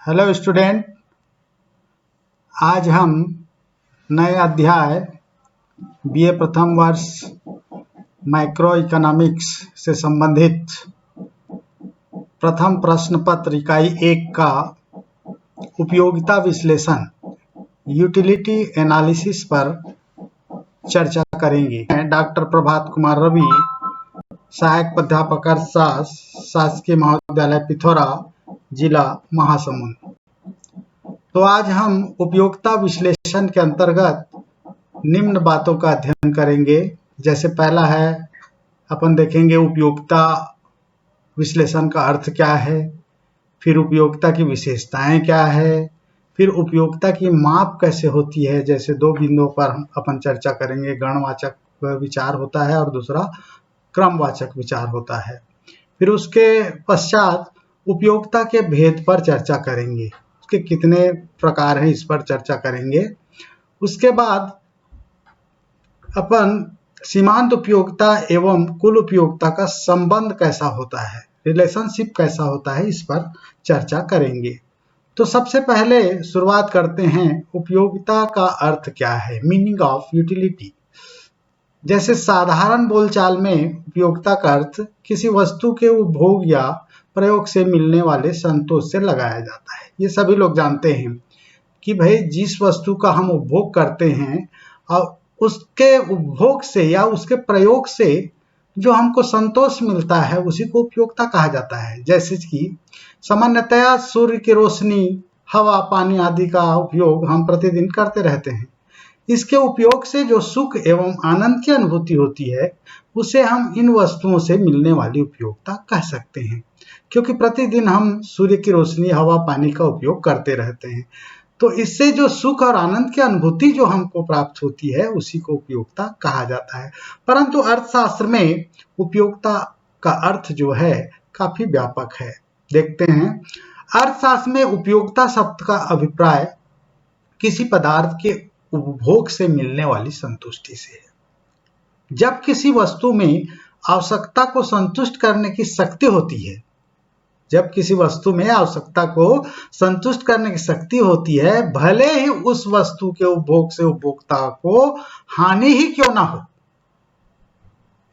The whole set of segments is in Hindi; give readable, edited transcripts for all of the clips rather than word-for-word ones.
हेलो स्टूडेंट, आज हम नए अध्याय बीए प्रथम वर्ष माइक्रो इकोनॉमिक्स से संबंधित प्रथम प्रश्न पत्र इकाई 1 का उपयोगिता विश्लेषण यूटिलिटी एनालिसिस पर चर्चा करेंगे। डॉक्टर प्रभात कुमार रवि, सहायक प्राध्यापक अर्थशास्त्र, शासकीय महाविद्यालय पिथौरा, जिला महासमुंद। तो आज हम उपयोगिता विश्लेषण के अंतर्गत निम्न बातों का अध्ययन करेंगे। जैसे पहला है, अपन देखेंगे उपयोगिता विश्लेषण का अर्थ क्या है, फिर उपयोगिता की विशेषताएं क्या है, फिर उपयोगिता की माप कैसे होती है। जैसे दो बिंदुओं पर अपन चर्चा करेंगे, गणवाचक विचार होता है और दूसरा क्रमवाचक विचार होता है। फिर उसके पश्चात उपयोगिता के भेद पर चर्चा करेंगे, उसके कितने प्रकार हैं इस पर चर्चा करेंगे। उसके बाद अपन सीमांत उपयोगिता एवं कुल उपयोगिता का संबंध कैसा होता है, रिलेशनशिप कैसा होता है, इस पर चर्चा करेंगे। तो सबसे पहले शुरुआत करते हैं, उपयोगिता का अर्थ क्या है, मीनिंग ऑफ यूटिलिटी। जैसे साधारण बोलचाल में उपयोगिता का अर्थ किसी वस्तु के उपभोग या प्रयोग से मिलने वाले संतोष से लगाया जाता है। ये सभी लोग जानते हैं कि भाई जिस वस्तु का हम उपभोग करते हैं और उसके उपभोग से या उसके प्रयोग से जो हमको संतोष मिलता है उसी को उपयोगिता कहा जाता है। जैसे कि सामान्यतया सूर्य की रोशनी, हवा, पानी आदि का उपयोग हम प्रतिदिन करते रहते हैं। इसके उपयोग से जो सुख एवं आनंद की अनुभूति होती है उसे हम इन वस्तुओं से मिलने वाली उपयोगिता कह सकते हैं, क्योंकि प्रतिदिन हम सूर्य की रोशनी, हवा, पानी का उपयोग करते रहते हैं। तो इससे जो सुख और आनंद की अनुभूति जो हमको प्राप्त होती है उसी को उपयोगिता कहा जाता है। परंतु अर्थशास्त्र में उपयोगिता का अर्थ जो है काफी व्यापक है। देखते हैं, अर्थशास्त्र में उपयोगिता शब्द का अभिप्राय किसी पदार्थ के उपभोग से मिलने वाली संतुष्टि से है। जब किसी वस्तु में आवश्यकता को संतुष्ट करने की शक्ति होती है, जब किसी वस्तु में आवश्यकता को संतुष्ट करने की शक्ति होती है, भले ही उस वस्तु के उपभोग से उपभोक्ता को हानि ही क्यों ना हो।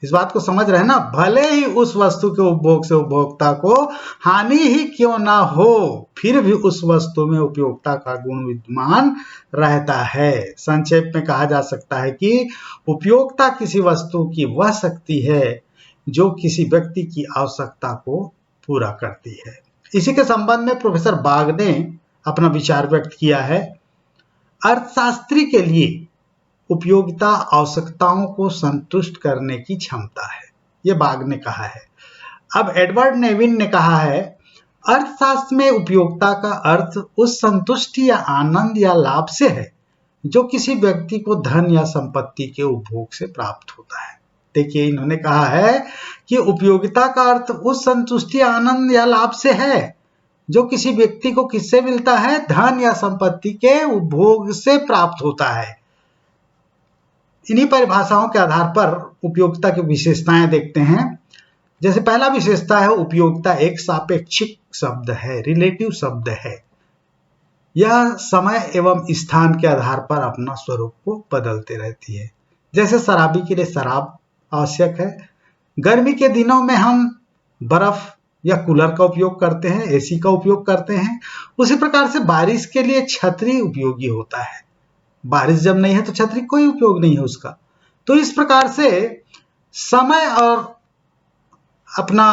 इस बात को समझ रहे हैं ना, भले ही उस वस्तु के उपभोग से उपभोक्ता को हानि ही क्यों ना हो, फिर भी उस वस्तु में उपयोगिता का गुण विद्यमान रहता है। संक्षेप में कहा जा सकता है कि उपयोगिता किसी वस्तु की वह शक्ति है जो किसी व्यक्ति की आवश्यकता को पूरा करती है। इसी के संबंध में प्रोफेसर बाग ने अपना विचार व्यक्त किया है। अर्थशास्त्री के लिए उपयोगिता आवश्यकताओं को संतुष्ट करने की क्षमता है, ये बाग ने कहा है। अब एडवर्ड नेविन ने कहा है, अर्थशास्त्र में उपयोगिता का अर्थ उस संतुष्टि या आनंद या लाभ से है जो किसी व्यक्ति को धन या संपत्ति के उपभोग से प्राप्त होता है। देखिए, इन्होंने कहा है कि उपयोगिता का अर्थ उस संतुष्टि, आनंद या लाभ से है जो किसी व्यक्ति को किससे मिलता है, धन या संपत्ति के उपभोग से प्राप्त होता है। इन्हीं परिभाषाओं के आधार पर उपयोगिता की विशेषताएं देखते हैं। जैसे पहला विशेषता है, उपयोगिता एक सापेक्षिक शब्द है, रिलेटिव शब्द है। यह समय एवं स्थान के आधार पर अपना स्वरूप को बदलते रहती है। जैसे शराबी के लिए शराब आवश्यक है, गर्मी के दिनों में हम बर्फ या कूलर का उपयोग करते हैं, एसी का उपयोग करते हैं। उसी प्रकार से बारिश के लिए छतरी उपयोगी होता है, बारिश जब नहीं है तो छतरी कोई उपयोग नहीं है उसका। तो इस प्रकार से समय और अपना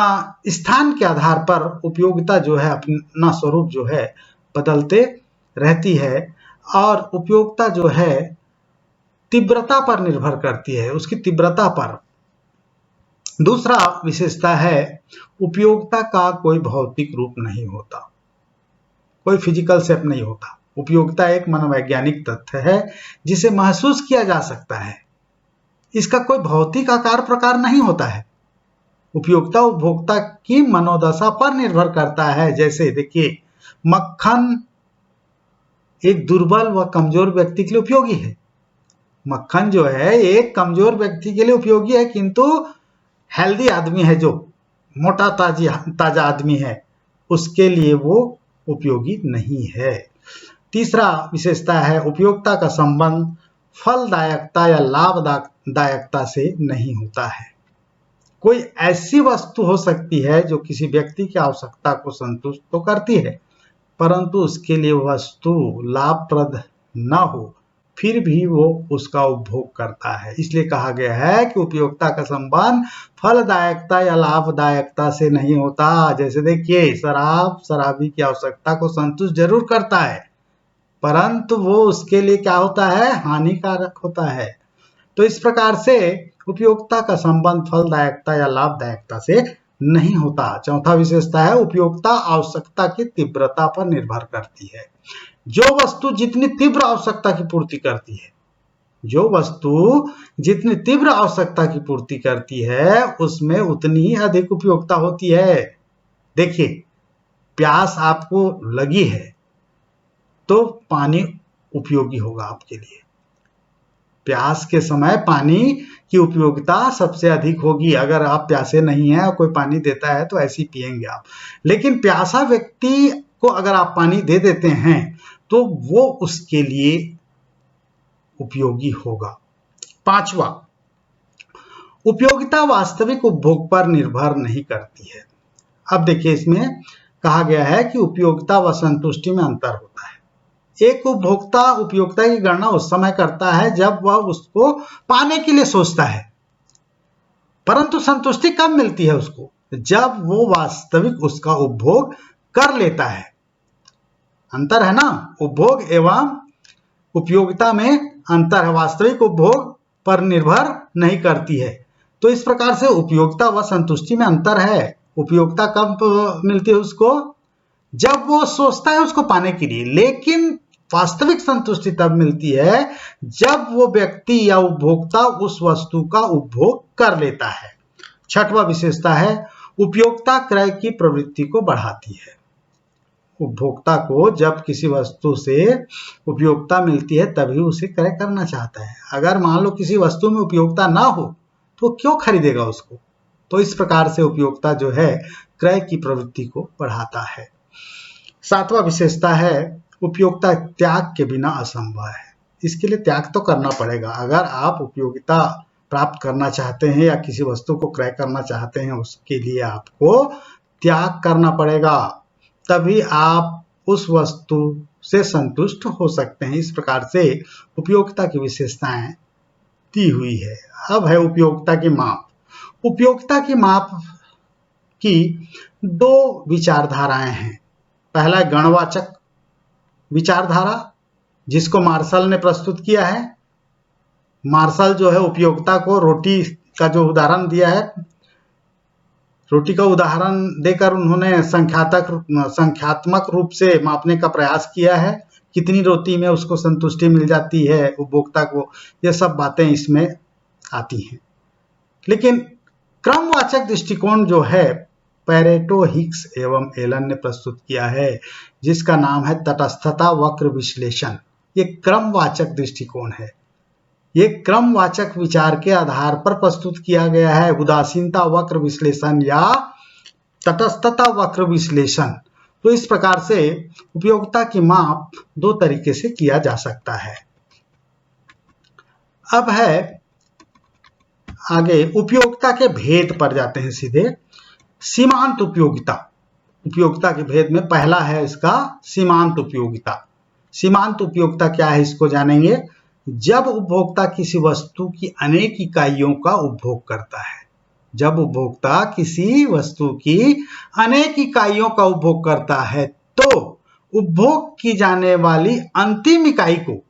स्थान के आधार पर उपयोगिता जो है अपना स्वरूप जो है बदलते रहती है, और उपयोगिता जो है तीव्रता पर निर्भर करती है, उसकी तीव्रता पर। दूसरा विशेषता है, उपयोगिता का कोई भौतिक रूप नहीं होता, कोई फिजिकल शेप नहीं होता। उपयोगिता एक मनोवैज्ञानिक तथ्य है जिसे महसूस किया जा सकता है। इसका कोई भौतिक आकार प्रकार नहीं होता है। उपयोगिता उपभोक्ता की मनोदशा पर निर्भर करता है। जैसे देखिए, मक्खन एक दुर्बल व कमजोर व्यक्ति के लिए उपयोगी है। मक्खन जो है एक कमजोर व्यक्ति के लिए उपयोगी है, किंतु हेल्दी आदमी है, जो मोटा ताजा आदमी है, उसके लिए वो उपयोगी नहीं है। तीसरा विशेषता है उपयोगिता का संबंध फलदायकता या लाभदायकता से नहीं होता है। कोई ऐसी वस्तु हो सकती है जो किसी व्यक्ति की आवश्यकता को संतुष्ट तो करती है, परंतु उसके लिए वस्तु लाभप्रद न हो, फिर भी वो उसका उपभोग करता है। इसलिए कहा गया है कि उपयोगिता का संबंध फलदायकता या लाभदायकता से नहीं होता। जैसे देखिए, शराबी की आवश्यकता को संतुष्ट जरूर करता है, परंतु वो उसके लिए क्या होता है, हानिकारक होता है। तो इस प्रकार से उपयोगिता का संबंध फलदायकता या लाभदायकता से नहीं होता। चौथा विशेषता है उपयोगिता आवश्यकता की तीव्रता पर निर्भर करती है। जो वस्तु जितनी तीव्र आवश्यकता की पूर्ति करती है, जो वस्तु जितनी तीव्र आवश्यकता की पूर्ति करती है, उसमें उतनी ही अधिक उपयोगिता होती है। देखिए, प्यास आपको लगी है तो पानी उपयोगी होगा आपके लिए। प्यास के समय पानी की उपयोगिता सबसे अधिक होगी। अगर आप प्यासे नहीं हैं और कोई पानी देता है तो ऐसे ही पिएंगे आप। लेकिन प्यासा व्यक्ति को अगर आप पानी दे देते हैं तो वो उसके लिए उपयोगी होगा। पांचवा, उपयोगिता वास्तविक उपभोग पर निर्भर नहीं करती है। अब देखिए, इसमें कहा गया है कि उपयोगिता व संतुष्टि में अंतर होता है। एक उपभोक्ता उपयोगिता की गणना उस समय करता है जब वह उसको पाने के लिए सोचता है, परंतु संतुष्टि कब मिलती है उसको, जब वो वास्तविक उसका उपभोग कर लेता है। अंतर है ना, उपभोग एवं उपयोगिता में अंतर है। वास्तविक उपभोग पर निर्भर नहीं करती है। तो इस प्रकार से उपयोगिता व संतुष्टि में अंतर है। उपयोगिता कब मिलती है उसको, जब वो सोचता है उसको पाने के लिए, लेकिन वास्तविक संतुष्टि तब मिलती है जब वो व्यक्ति या उपभोक्ता उस वस्तु का उपभोग कर लेता है। छठवां विशेषता है उपयोगिता क्रय की प्रवृत्ति को बढ़ाती है। उपभोक्ता को जब किसी वस्तु से उपयोगिता मिलती है तभी उसे क्रय करना चाहता है। अगर मान लो किसी वस्तु में उपयोगिता ना हो तो क्यों खरीदेगा उसको। तो इस प्रकार से उपयोगिता जो है क्रय की प्रवृत्ति को बढ़ाता है। सातवां विशेषता है उपयोगिता त्याग के बिना असंभव है। इसके लिए त्याग तो करना पड़ेगा। अगर आप उपयोगिता प्राप्त करना चाहते हैं या किसी वस्तु को क्रय करना चाहते हैं, उसके लिए आपको त्याग करना पड़ेगा, तभी आप उस वस्तु से संतुष्ट हो सकते हैं। इस प्रकार से उपयोगिता की विशेषताएं दी हुई है। अब है उपयोगिता की माप। उपयोगिता की माप की दो विचारधाराएं हैं। पहला है गणवाचक विचारधारा, जिसको मार्शल ने प्रस्तुत किया है। मार्शल जो है उपयोगिता को रोटी का जो उदाहरण दिया है, रोटी का उदाहरण देकर उन्होंने संख्यात्मक रूप से मापने का प्रयास किया है। कितनी रोटी में उसको संतुष्टि मिल जाती है उपभोक्ता को, ये सब बातें इसमें आती हैं। लेकिन क्रमवाचक दृष्टिकोण जो है पैरेटो, हिग्स एवं एलन ने प्रस्तुत किया है, जिसका नाम है तटस्थता वक्र विश्लेषण। ये क्रमवाचक दृष्टिकोण है। ये क्रमवाचक विचार के आधार पर प्रस्तुत किया गया है। उदासीनता वक्र विश्लेषण या तटस्थता वक्र विश्लेषण। तो इस प्रकार से उपयोगिता की माप दो तरीके से किया जा सकता है। अब है आगे उपयोगिता के भेद पर जाते हैं सीधे। सीमांत उपयोगिता। उपयोगिता के भेद में पहला है इसका सीमांत उपयोगिता। सीमांत उपयोगिता क्या है, इसको जानेंगे। जब उपभोक्ता किसी वस्तु की अनेक इकाइयों का उपभोग करता है, जब उपभोक्ता किसी वस्तु की अनेक इकाइयों का उपभोग करता है तो उपभोग की जाने वाली अंतिम इकाई को,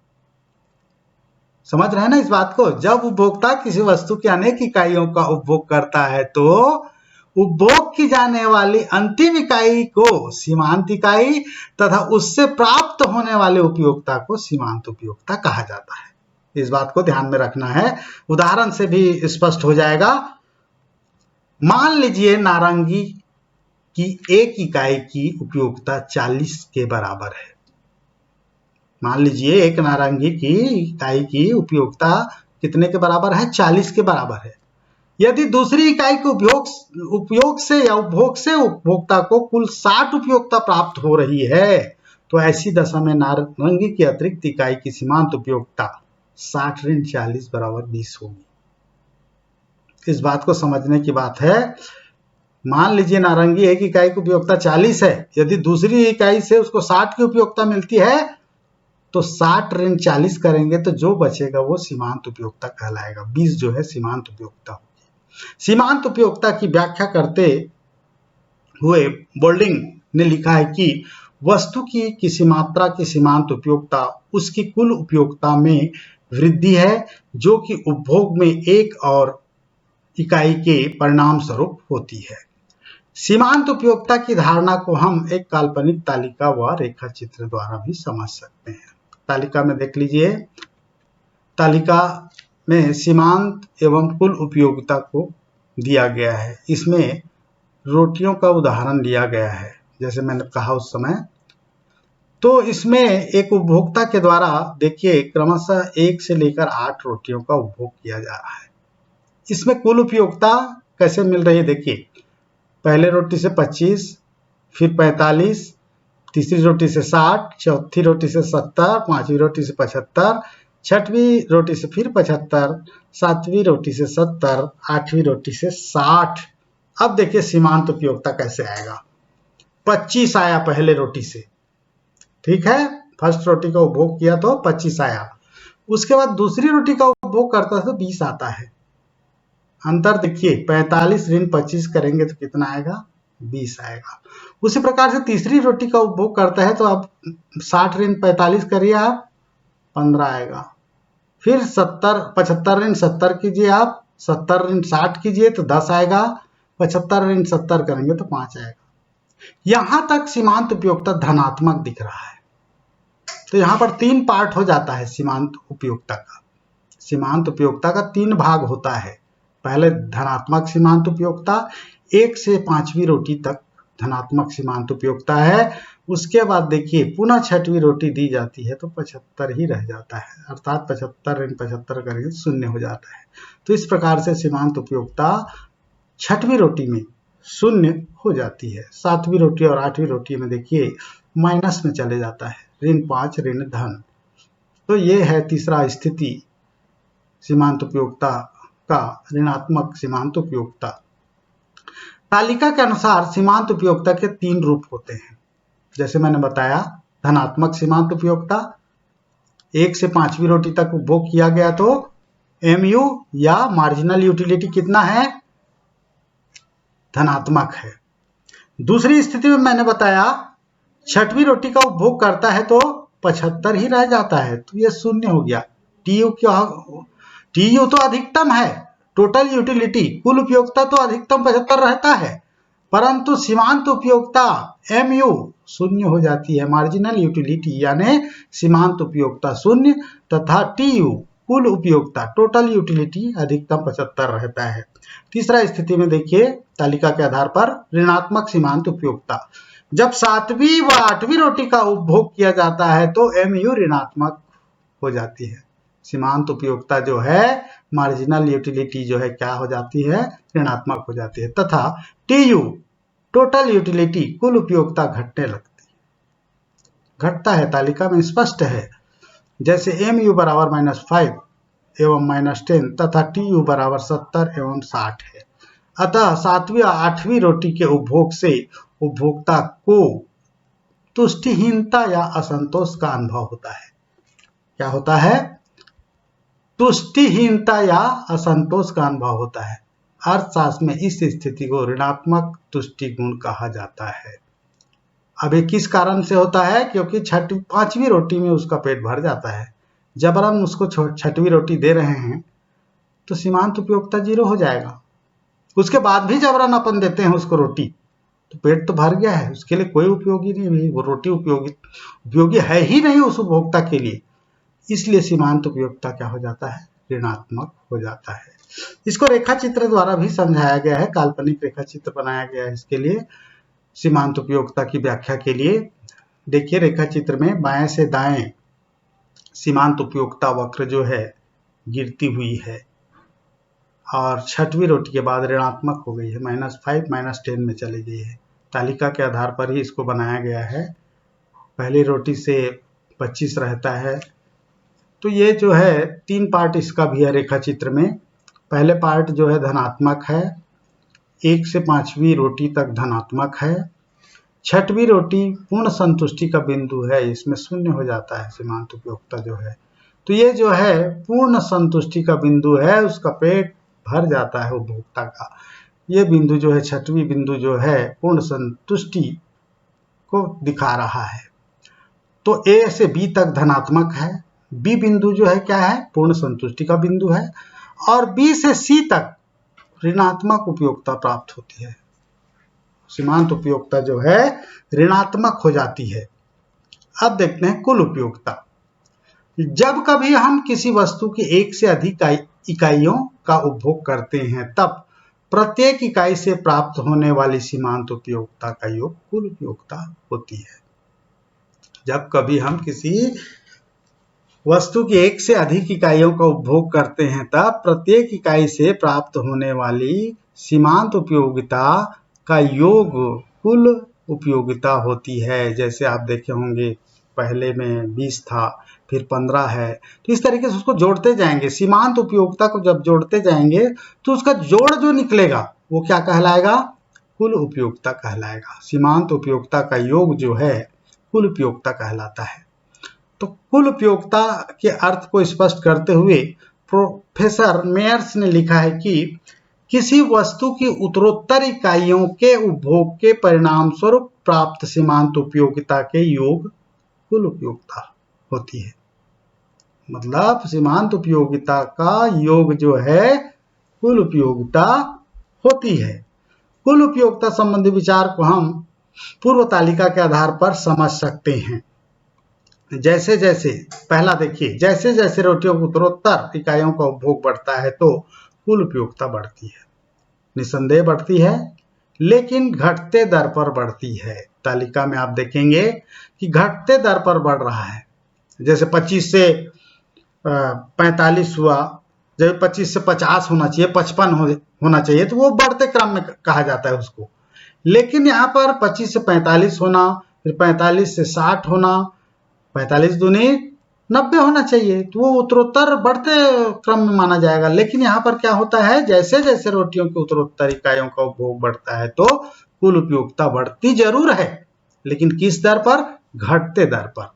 समझ रहे हैं ना इस बात को, जब उपभोक्ता किसी वस्तु की अनेक इकाइयों का उपभोग करता है तो उपभोग की जाने वाली अंतिम इकाई को सीमांत इकाई तथा उससे प्राप्त होने वाले उपयोगिता को सीमांत उपयोगिता कहा जाता है। इस बात को ध्यान में रखना है, उदाहरण से भी स्पष्ट हो जाएगा। मान लीजिए नारंगी की एक इकाई की उपयोगिता 40 के बराबर है। मान लीजिए एक नारंगी की इकाई की उपयोगिता कितने के बराबर है, 40 के बराबर है। यदि दूसरी इकाई के उपयोग से या उपभोग से उपभोक्ता को कुल 60 उपयोगिता प्राप्त हो रही है तो ऐसी दशा में नारंगी की अतिरिक्त इकाई की सीमांत उपयोगिता 60 ऋण 40 बराबर 20 होगी। इस बात को समझने की बात है। मान लीजिए नारंगी एक इकाई की उपयोगिता 40 है, यदि दूसरी इकाई से उसको 60 की उपयोगिता मिलती है तो 60 ऋण 40 करेंगे तो जो बचेगा वो सीमांत उपयोगिता कहलाएगा। 20 जो है सीमांत उपयोगिता होगी। सीमांत उपयोगिता की व्याख्या करते हुए बोल्डिंग ने लिखा है कि वस्तु की किसी मात्रा की सीमांत उपयोगिता उसकी कुल उपयोगिता में वृद्धि है जो कि उपभोग में एक और इकाई के परिणाम स्वरूप होती है। सीमांत उपयोगिता की धारणा को हम एक काल्पनिक तालिका व रेखा चित्र द्वारा भी समझ सकते हैं। तालिका में देख लीजिए, तालिका में सीमांत एवं कुल उपयोगिता को दिया गया है। इसमें रोटियों का उदाहरण लिया गया है जैसे मैंने कहा उस समय। तो इसमें एक उपभोक्ता के द्वारा देखिए क्रमशः 1 से लेकर 8 रोटियों का उपभोग किया जा रहा है। इसमें कुल उपयोगिता कैसे मिल रही है देखिए, पहले रोटी से 25, फिर 45, तीसरी रोटी से 60, चौथी रोटी से 70, पांचवी रोटी से 75, छठवीं रोटी से फिर 75, सातवीं रोटी से 70, आठवीं रोटी से 60। अब देखिए सीमांत उपयोगिता कैसे आएगा। 25 आया पहले रोटी से, ठीक है, फर्स्ट रोटी का उपभोग किया तो 25 आया। उसके बाद दूसरी रोटी का उपभोग करता है तो 20 आता है। अंतर देखिए, 45 ऋण 25 करेंगे तो कितना आएगा, 20 आएगा। उसी प्रकार से तीसरी रोटी का उपभोग करता है तो आप 60 ऋण 45 करिए, आप 15 आएगा। फिर 75 ऋण 70 कीजिए, आप 70 ऋण 60 कीजिए तो 10 आएगा। 75 ऋण 70 करेंगे तो 5 आएगा। यहां तक सीमांत उपयोगिता धनात्मक दिख रहा है। तो यहां पर 3 पार्ट हो जाता है सीमांत उपयोगिता का। सीमांत उपयोगिता का 3 भाग होता है। पहले धनात्मक सीमांत उपयोगिता, 1 से 5वीं रोटी तक धनात्मक सीमांत उपयोगिता है। उसके बाद देखिए पुनः 6वीं रोटी दी जाती है तो 75 ही रह जाता है, अर्थात 75 ऋण 75 करके 0 हो जाता है। तो इस प्रकार से सीमांत उपयोगिता 6वीं रोटी में 0 हो जाती है। 7वीं रोटी और 8वीं रोटी में देखिए माइनस में चले जाता है, ऋण 5 ऋण धन। तो ये है तीसरा स्थिति सीमांत उपयोगिता का, ऋणात्मक सीमांत उपयोगिता। तालिका के अनुसार सीमांत उपयोगिता के 3 रूप होते हैं। जैसे मैंने बताया, धनात्मक सीमांत उपयोगिता, 1 से 5वीं रोटी तक उपभोग किया गया तो MU या मार्जिनल यूटिलिटी कितना है, धनात्मक है। दूसरी स्थिति में मैंने बताया 6वीं रोटी का उपभोग करता है तो 75 ही रह जाता है तो ये 0 हो गया। TU तो अधिकतम है, टोटल यूटिलिटी, कुल उपयोगिता तो अधिकतम 75 रहता है, परंतु सीमांत उपयोगिता MU 0 हो जाती है। मार्जिनल यूटिलिटी यानी सीमांत उपयोगिता 0 तथा TU कुल उपयोगिता, टोटल यूटिलिटी अधिकतम 75 रहता है। तीसरा स्थिति में देखिए तालिका के आधार पर ऋणात्मक सीमांत उपयोगिता, जब 7वीं व 8वीं रोटी का उपभोग किया जाता है तो MU ऋणात्मक हो जाती है। सीमांत उपयोगिता जो है, मार्जिनल यूटिलिटी जो है क्या हो जाती है, ऋणात्मक हो जाती है। तथा TU टोटल यूटिलिटी, कुल उपयोगिता घटने लगती है, घटता है, तालिका में स्पष्ट है। जैसे MU बराबर -5 एवं -10 तथा TU बराबर 70 एवं 60 है। अतः 7वीं और 8वीं रोटी के उपभोग से उपभोक्ता को तुष्टिहीनता या असंतोष का अनुभव होता है। क्या होता है, तुष्टिहीनता या असंतोष का अनुभव होता है। अर्थशास्त्र में इस स्थिति को ऋणात्मक तुष्टि गुण कहा जाता है। अब ये किस कारण से होता है, क्योंकि 5वीं रोटी में उसका पेट भर जाता है, जबरन उसको 6वीं रोटी दे रहे हैं तो सीमांत उपयोगिता 0 हो जाएगा। उसके बाद भी जबरन अपन देते हैं उसको रोटी तो पेट तो भर गया है, उसके लिए कोई उपयोगी नहीं, वो रोटी उपयोगी है ही नहीं उस उपभोक्ता के लिए, इसलिए सीमांत उपयोगिता क्या हो जाता है, ऋणात्मक हो जाता है। इसको रेखा चित्र द्वारा भी समझाया गया है, काल्पनिक रेखा चित्र बनाया गया है इसके लिए, सीमांत उपयोगिता की व्याख्या के लिए। देखिए रेखा चित्र में बाएं से दाएं सीमांत उपयोगिता वक्र जो है गिरती हुई है। और छठवीं रोटी के बाद ऋणात्मक हो गई है, -5 -10 में चली गई है। तालिका के आधार पर ही इसको बनाया गया है। पहली रोटी से 25 रहता है। तो ये जो है 3 पार्ट इसका भी है रेखा चित्र में। पहले पार्ट जो है धनात्मक है, 1 से 5वीं रोटी तक धनात्मक है। छठवीं रोटी पूर्ण संतुष्टि का बिंदु है, इसमें शून्य हो जाता है सीमांत उपयोगिता जो है। तो ये जो है पूर्ण संतुष्टि का बिंदु है, उसका पेट भर जाता है उपभोक्ता का। ये बिंदु जो है छठवीं बिंदु जो है पूर्ण संतुष्टि को दिखा रहा है। तो ए से बी तक धनात्मक है, बी बिंदु जो है क्या है, पूर्ण संतुष्टि का बिंदु है, और बी से सी तक ऋणात्मक उपयोगिता प्राप्त होती है। सीमांत उपयोगिता जो है ऋणात्मक हो जाती है। अब देखते हैं कुल उपयोगिता। जब कभी हम किसी वस्तु की एक से अधिक इकाइयों का उपभोग करते हैं, तब प्रत्येक इकाई से प्राप्त होने वाली सीमांत उपयोगिता का योग कुल उपयोगिता होती है। जब कभी हम किसी वस्तु की एक से अधिक इकाइयों का उपभोग करते हैं, तब प्रत्येक इकाई से प्राप्त होने वाली सीमांत उपयोगिता का योग कुल उपयोगिता होती है। जैसे आप देखे होंगे पहले में 20 था, फिर 15 है, तो इस तरीके से उसको जोड़ते जाएंगे। सीमांत उपयोगिता को जब जोड़ते जाएंगे तो उसका जोड़ जो निकलेगा वो क्या कहलाएगा, कुल उपयोगिता कहलाएगा। सीमांत उपयोगिता का योग जो है कुल उपयोगिता कहलाता है। तो कुल उपयोगिता के अर्थ को स्पष्ट करते हुए प्रोफेसर मेयर्स ने लिखा है कि किसी वस्तु की उत्तरोत्तर इकाइयों के उपभोग के परिणाम स्वरूप प्राप्त सीमांत उपयोगिता के योग कुल उपयोगिता होती है। मतलब सीमांत उपयोगिता का योग जो है कुल उपयोगिता होती है। कुल उपयोगिता संबंधी विचार को हम पूर्व तालिका के आधार पर समझ सकते हैं। जैसे जैसे पहला देखिए, जैसे जैसे रोटियों की उत्तरोत्तर इकाइयों का उपभोग बढ़ता है तो कुल उपयोगिता बढ़ती है, निसंदेह बढ़ती है, लेकिन घटते दर पर बढ़ती है। तालिका में आप देखेंगे कि घटते दर पर बढ़ रहा है। जैसे 25 से 45 हुआ, जब 25 से 50 होना चाहिए, 55 होना चाहिए, तो वो बढ़ते क्रम में कहा जाता है उसको। लेकिन यहाँ पर 25 से 45 होना, फिर 45 से 60 होना, 45 दूनी 90 होना चाहिए, तो वो उत्तरोत्तर बढ़ते क्रम में माना जाएगा। लेकिन यहाँ पर क्या होता है, जैसे जैसे रोटियों की उत्तरोत्तर इकाइयों का उपभोग बढ़ता है तो कुल उपयोगिता बढ़ती जरूर है, लेकिन किस दर पर, घटते दर पर,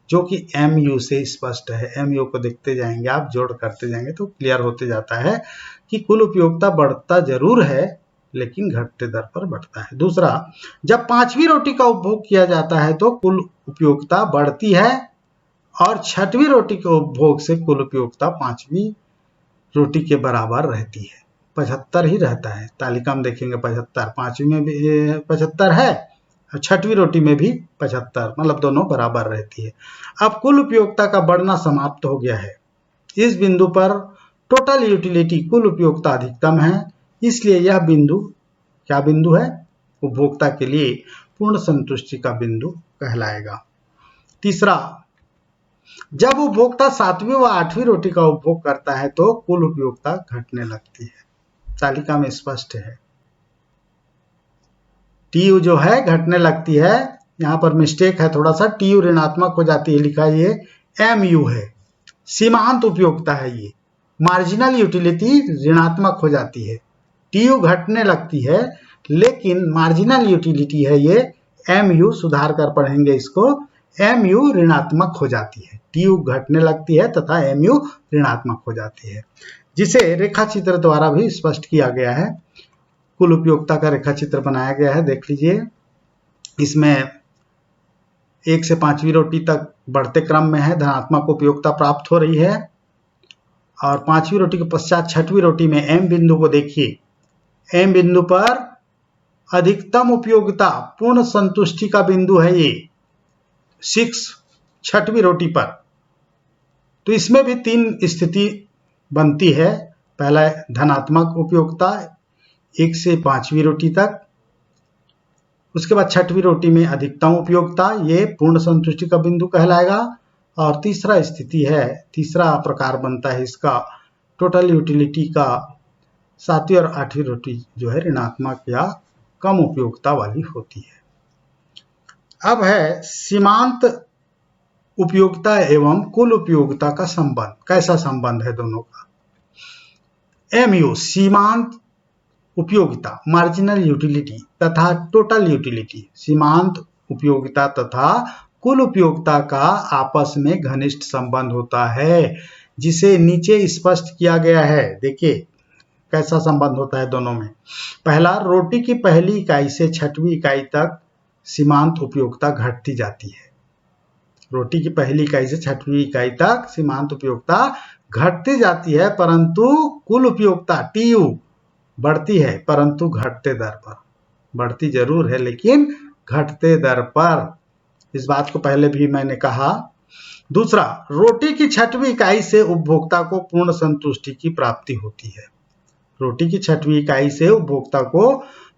जो कि MU से स्पष्ट है। MU को देखते जाएंगे आप, जोड़ करते जाएंगे तो क्लियर होते जाता है कि कुल उपयोगिता बढ़ता जरूर है, लेकिन घटते दर पर बढ़ता है। दूसरा, जब 5वीं रोटी का उपभोग किया जाता है तो कुल उपयोगिता बढ़ती है, और 6वीं रोटी के उपभोग से कुल उपयोगिता 5वीं रोटी के बराबर रहती है। 75 ही रहता है। तालिका में देखेंगे 75, 5वीं में भी 75 है, और 6वीं रोटी में भी 75, मतलब दोनों बराबर रहती है। अब कुल उपयोगिता का बढ़ना समाप्त हो गया है। इस बिंदु पर टोटल यूटिलिटी, कुल उपयोगिता अधिकतम है, इसलिए यह बिंदु क्या बिंदु है, उपभोक्ता के लिए पूर्ण संतुष्टि का बिंदु कहलाएगा। तीसरा, जब उपभोक्ता 7वीं व 8वीं रोटी का उपभोग करता है तो कुल उपयोगिता घटने लगती है। तालिका में स्पष्ट है, TU जो है घटने लगती है। यहाँ पर मिस्टेक है थोड़ा सा, TU ऋणात्मक हो जाती है, लिखा ये MU है। सीमांत उपयोगिता है ये, मार्जिनल यूटिलिटी ऋणात्मक हो जाती है। TU घटने लगती है, लेकिन मार्जिनल यूटिलिटी है ये MU, सुधार कर पढ़ेंगे इसको, MU ऋणात्मक हो जाती है। TU घटने लगती है तथा MU ऋणात्मक हो जाती है, जिसे रेखा चित्र द्वारा भी स्पष्ट किया गया है। कुल उपयोगिता का रेखा चित्र बनाया गया है, देख लीजिए। इसमें 1 से 5वीं रोटी तक बढ़ते क्रम में है, धनात्मक उपयोगिता प्राप्त हो रही है, और 5वीं रोटी के पश्चात 6वीं रोटी में M बिंदु को देखिए। M बिंदु पर अधिकतम उपयोगिता पूर्ण संतुष्टि का बिंदु है ये 6वीं रोटी पर। तो इसमें भी 3 स्थिति बनती है। पहला धनात्मक उपयोगिता 1 से 5वीं रोटी तक, उसके बाद 6वीं रोटी में अधिकतम उपयोगिता, ये पूर्ण संतुष्टि का बिंदु कहलाएगा। और तीसरा स्थिति है, तीसरा प्रकार बनता है इसका टोटल यूटिलिटी का सातवीं और आठवीं रोटी जो है ऋणात्मक या कम उपयोगिता वाली होती है। अब है सीमांत उपयोगिता एवं कुल उपयोगिता का संबंध। कैसा संबंध है दोनों का? एमयू सीमांत उपयोगिता मार्जिनल यूटिलिटी तथा टोटल यूटिलिटी, सीमांत उपयोगिता तथा कुल उपयोगिता का आपस में घनिष्ठ संबंध होता है, जिसे नीचे स्पष्ट किया गया है। देखिए कैसा संबंध होता है दोनों में। पहला, रोटी की पहली इकाई से छठवीं इकाई तक सीमांत उपयोगिता घटती जाती है। रोटी की पहली इकाई से छठवीं इकाई तक सीमांत उपयोगिता घटती जाती है, परंतु कुल उपयोगिता टीयू बढ़ती है, परंतु घटते दर पर। बढ़ती जरूर है लेकिन घटते दर पर। इस बात को पहले भी मैंने कहा। दूसरा, रोटी की छठवीं इकाई से उपभोक्ता को पूर्ण संतुष्टि की प्राप्ति होती है। रोटी की छठवीं इकाई से उपभोक्ता को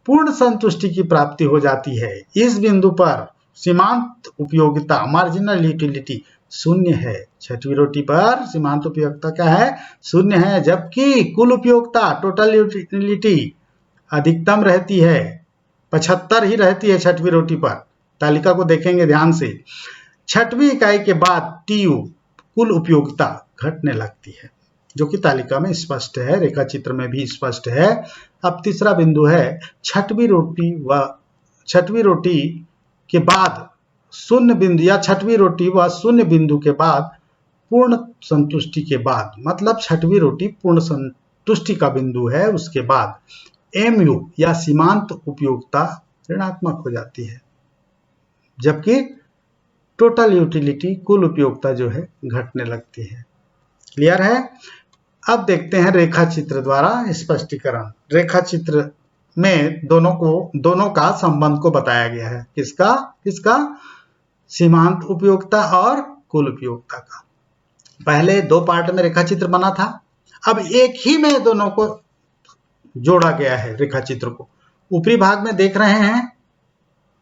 पूर्ण संतुष्टि की प्राप्ति हो जाती है। इस बिंदु पर सीमांत उपयोगिता मार्जिनल यूटिलिटी शून्य है। छठवीं रोटी पर सीमांत उपयोगिता क्या है? शून्य है, जबकि कुल उपयोगिता टोटल यूटिलिटी अधिकतम रहती है, 75 ही रहती है छठवीं रोटी पर। तालिका को देखेंगे ध्यान से। छठवीं इकाई के बाद टीयू कुल उपयोगिता घटने लगती है, जो कि तालिका में स्पष्ट है, रेखा चित्र में भी स्पष्ट है। अब तीसरा बिंदु है छठवीं रोटी के बाद शून्य बिंदु या छठवीं रोटी व शून्य बिंदु के बाद पूर्ण संतुष्टि के बाद, मतलब छठवीं रोटी पूर्ण संतुष्टि का बिंदु है, उसके बाद एमयू या सीमांत उपयोगिता ऋणात्मक हो जाती है, जबकि टोटल यूटिलिटी कुल उपयोगिता जो है घटने लगती है। क्लियर है? अब देखते हैं रेखा चित्र द्वारा स्पष्टीकरण। रेखा चित्र में दोनों का संबंध को बताया गया है। किसका? सीमांत उपयोगिता और कुल उपयोगिता का। पहले दो पार्ट में रेखा चित्र बना था, अब एक ही में दोनों को जोड़ा गया है रेखा चित्र को। ऊपरी भाग में देख रहे हैं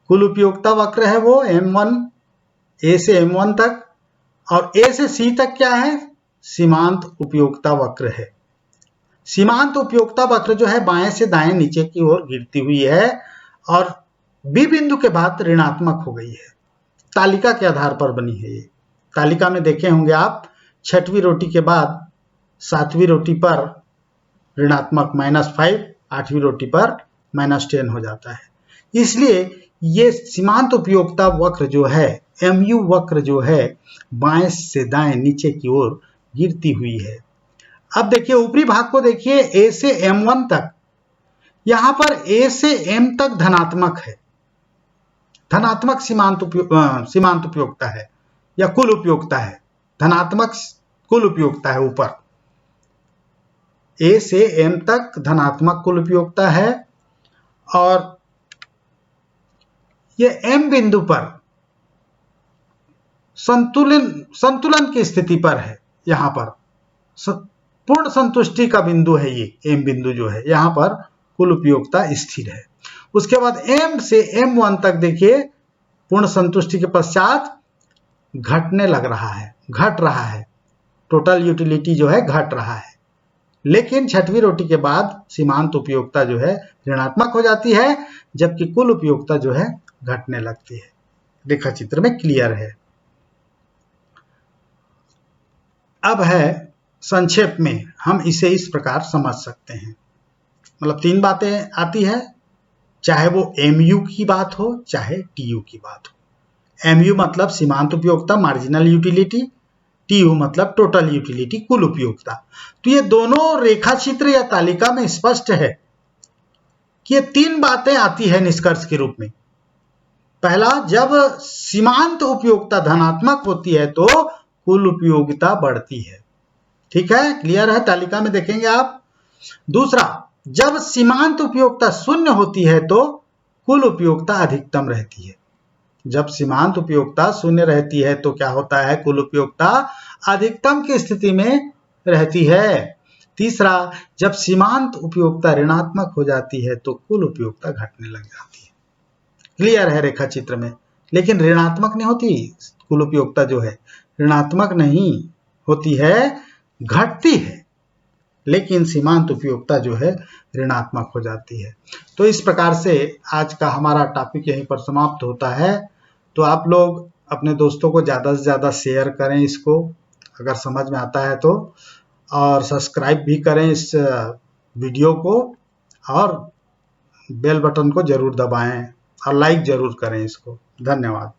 कुल उपयोगिता वक्र है वो M1 A से M1 तक, और A से C तक क्या है? सीमांत उपयोगिता वक्र है। सीमांत उपयोगिता वक्र जो है बाएं से दाएं नीचे की ओर गिरती हुई है और B बिंदु के बाद ऋणात्मक हो गई है। तालिका के आधार पर बनी है ये। तालिका में देखे होंगे आप, छठवीं रोटी के बाद सातवीं रोटी पर ऋणात्मक -5, आठवीं रोटी पर -10 हो जाता है। इसलिए ये सीमांत उपयोगिता वक्र जो है, MU वक्र जो है, बाएं से दाएं नीचे की ओर गिरती हुई है। अब देखिए ऊपरी भाग को देखिए, A से M1 तक, यहां पर A से M तक धनात्मक है, धनात्मक सीमांत उपयोगिता है या कुल उपयोगिता है, धनात्मक कुल उपयोगिता है। ऊपर A से M तक धनात्मक कुल उपयोगिता है, और ये M बिंदु पर संतुलन की स्थिति पर है। यहां पर पूर्ण संतुष्टि का बिंदु है ये M बिंदु जो है, यहां पर कुल उपयोगिता स्थिर है। उसके बाद M से M1 तक देखिए, पूर्ण संतुष्टि के पश्चात घटने लग रहा है, घट रहा है, टोटल यूटिलिटी जो है घट रहा है। लेकिन छठवीं रोटी के बाद सीमांत उपयोगिता जो है ऋणात्मक हो जाती है, जबकि कुल उपयोगिता जो है घटने लगती है। रेखा चित्र में क्लियर है। अब है संक्षेप में हम इसे इस प्रकार समझ सकते हैं, मतलब तीन बातें आती है, चाहे वो MU की बात हो चाहे TU की बात हो। MU मतलब सीमांत उपयोगिता मार्जिनल यूटिलिटी, TU मतलब टोटल यूटिलिटी कुल उपयोगिता। तो ये दोनों रेखा चित्र या तालिका में स्पष्ट है कि ये तीन बातें आती है निष्कर्ष के रूप में। पहला, जब सीमांत उपयोगिता धनात्मक होती है तो कुल उपयोगिता बढ़ती है। ठीक है, क्लियर है? तालिका में देखेंगे आप। दूसरा, जब सीमांत उपयोगिता शून्य होती है तो कुल उपयोगिता अधिकतम रहती है। जब सीमांत उपयोगिता शून्य रहती है तो क्या होता है? कुल उपयोगिता अधिकतम की स्थिति में रहती है। तीसरा, जब सीमांत उपयोगिता ऋणात्मक हो जाती है तो कुल उपयोगिता घटने लग जाती है। क्लियर है रेखा चित्र में? लेकिन ऋणात्मक नहीं होती, कुल उपयोगिता जो है ऋणात्मक नहीं होती है, घटती है। लेकिन सीमांत उपयोगिता जो है ऋणात्मक हो जाती है। तो इस प्रकार से आज का हमारा टॉपिक यहीं पर समाप्त होता है। तो आप लोग अपने दोस्तों को ज़्यादा से ज़्यादा शेयर करें इसको, अगर समझ में आता है तो, और सब्सक्राइब भी करें इस वीडियो को, और बेल बटन को जरूर दबाएं और लाइक जरूर करें इसको। धन्यवाद।